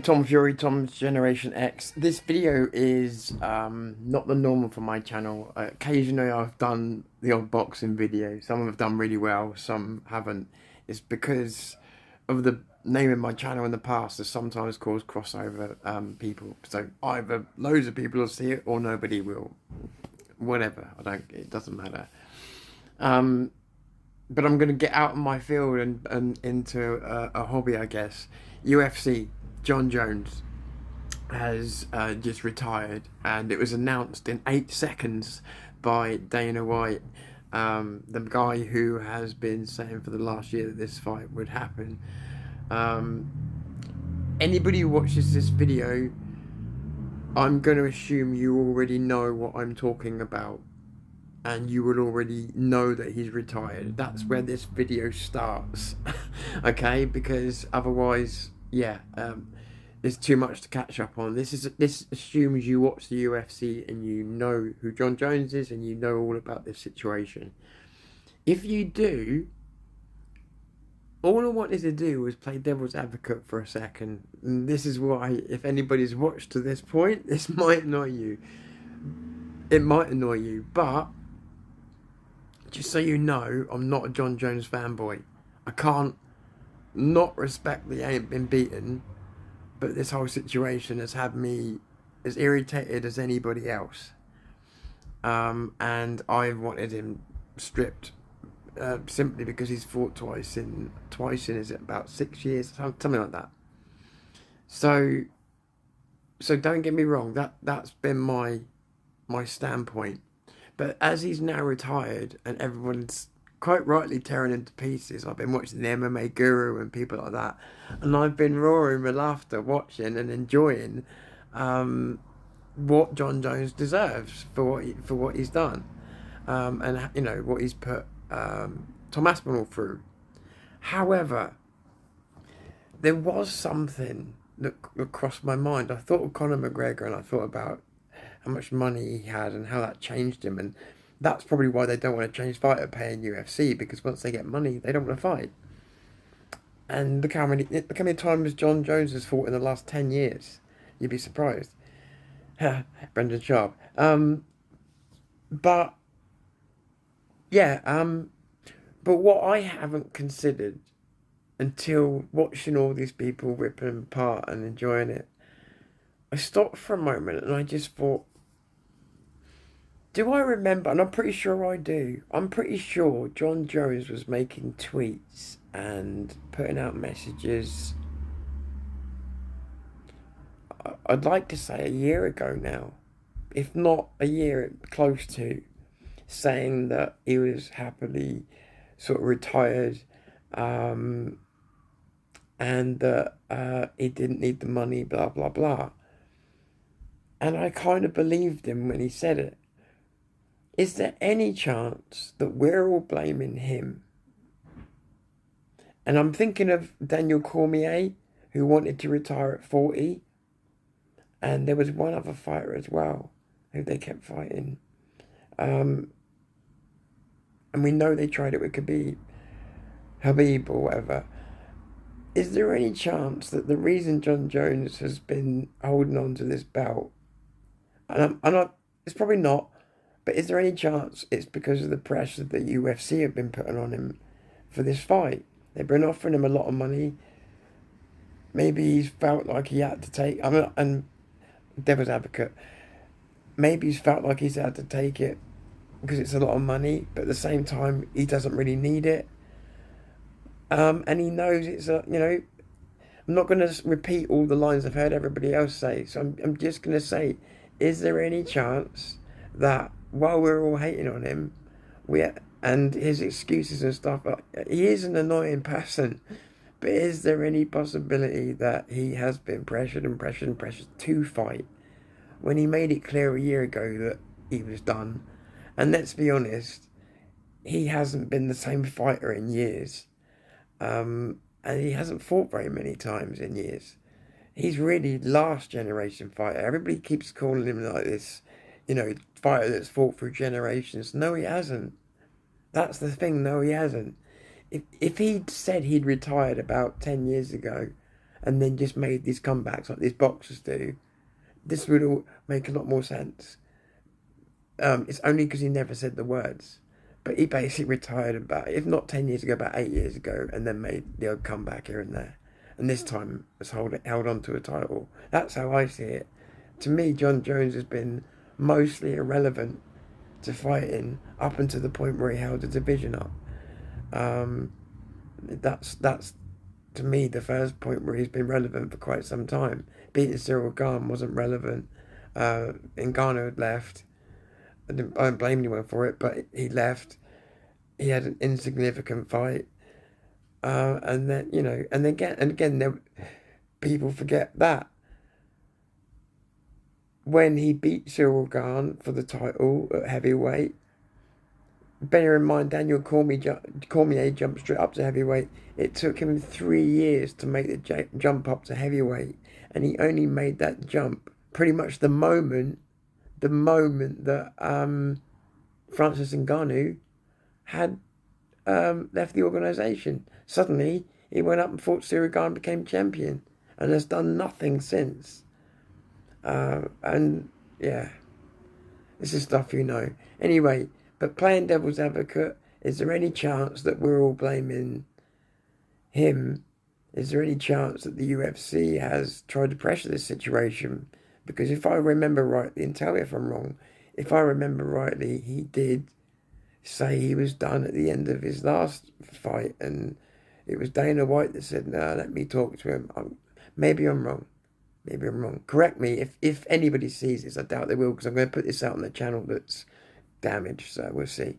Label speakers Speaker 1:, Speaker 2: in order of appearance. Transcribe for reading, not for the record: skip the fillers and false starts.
Speaker 1: Tom Fury, Tom's Generation X. This video is not the normal for my channel. Occasionally I've done the odd boxing video. Some have done really well, some haven't. It's because of the name of my channel in the past has sometimes caused crossover people. So either loads of people will see it or nobody will. Whatever, it doesn't matter. But I'm going to get out of my field and into a hobby, I guess. UFC. Jon Jones has just retired, and it was announced in 8 seconds by Dana White, the guy who has been saying for the last year that this fight would happen. Anybody who watches this video, I'm going to assume you already know what I'm talking about, and you will already know that he's retired. That's where this video starts. Okay, because otherwise, yeah, there's too much to catch up on. This assumes you watch the UFC and you know who Jon Jones is and you know all about this situation. If you do, all I wanted to do was play devil's advocate for a second. And this is why, if anybody's watched to this point, this might annoy you. It might annoy you, but just so you know, I'm not a Jon Jones fanboy. I can't not respect that he ain't been beaten, but this whole situation has had me as irritated as anybody else. And I wanted him stripped simply because he's fought twice in is it about 6 years, something like that. So don't get me wrong, that's been my standpoint. But as he's now retired and everyone's quite rightly tearing into pieces, I've been watching the MMA Guru and people like that, and I've been roaring with laughter watching and enjoying what Jon Jones deserves for what he's done, and you know what he's put Tom Aspinall through. However, there was something that crossed my mind. I thought of Conor McGregor and I thought about how much money he had and how that changed him, and that's probably why they don't want to change fighter pay in UFC, because once they get money, they don't want to fight. And look how many times Jon Jones has fought in the last 10 years. You'd be surprised. Brendan Sharp. But yeah, but what I haven't considered until watching all these people ripping them apart and enjoying it, I stopped for a moment and I just thought, do I remember, and I'm pretty sure I do, I'm pretty sure Jon Jones was making tweets and putting out messages, I'd like to say a year ago now, if not a year close to, saying that he was happily sort of retired, and that he didn't need the money, blah, blah, blah. And I kind of believed him when he said it. Is there any chance that we're all blaming him? And I'm thinking of Daniel Cormier, who wanted to retire at 40. And there was one other fighter as well, who they kept fighting. And we know they tried it with Habib or whatever. Is there any chance that the reason Jon Jones has been holding on to this belt, and it's probably not, but is there any chance it's because of the pressure that UFC have been putting on him for this fight? They've been offering him a lot of money. Maybe he's felt like he had to take, and devil's advocate, maybe he's felt like he's had to take it because it's a lot of money, but at the same time, he doesn't really need it. And he knows it's I'm not going to repeat all the lines I've heard everybody else say, so I'm just going to say, is there any chance that while we're all hating on him, and his excuses and stuff, he is an annoying person, but is there any possibility that he has been pressured and pressured and pressured to fight when he made it clear a year ago that he was done? And let's be honest, he hasn't been the same fighter in years, and he hasn't fought very many times in years. He's really last generation fighter. Everybody keeps calling him like this, fighter that's fought through generations. No, he hasn't. That's the thing. No, he hasn't. If he'd said he'd retired about 10 years ago, and then just made these comebacks like these boxers do, this would all make a lot more sense. It's only because he never said the words. But he basically retired about, if not 10 years ago, about 8 years ago, and then made the odd comeback here and there. And this time has held on to a title. That's how I see it. To me, Jon Jones has been mostly irrelevant to fighting up until the point where he held the division up. That's to me the first point where he's been relevant for quite some time. Beating Cyril Gane wasn't relevant. Ngannou had left. I don't blame anyone for it, but he left. He had an insignificant fight, and then and again, people forget that when he beat Cyril Gane for the title at heavyweight. Bear in mind, Daniel Cormier jumped straight up to heavyweight. It took him 3 years to make the jump up to heavyweight, and he only made that jump pretty much the moment that Francis Ngannou had left the organisation. Suddenly, he went up and fought Cyril Gane and became champion, and has done nothing since. And yeah, this is stuff you know. Anyway, but playing devil's advocate, is there any chance that we're all blaming him? Is there any chance that the UFC has tried to pressure this situation? Because if I remember rightly, and tell me if I'm wrong, if I remember rightly, he did say he was done at the end of his last fight, and it was Dana White that said, "No, let me talk to him." Maybe I'm wrong. Maybe I'm wrong. Correct me if anybody sees this. I doubt they will, because I'm going to put this out on the channel that's damaged, so we'll see.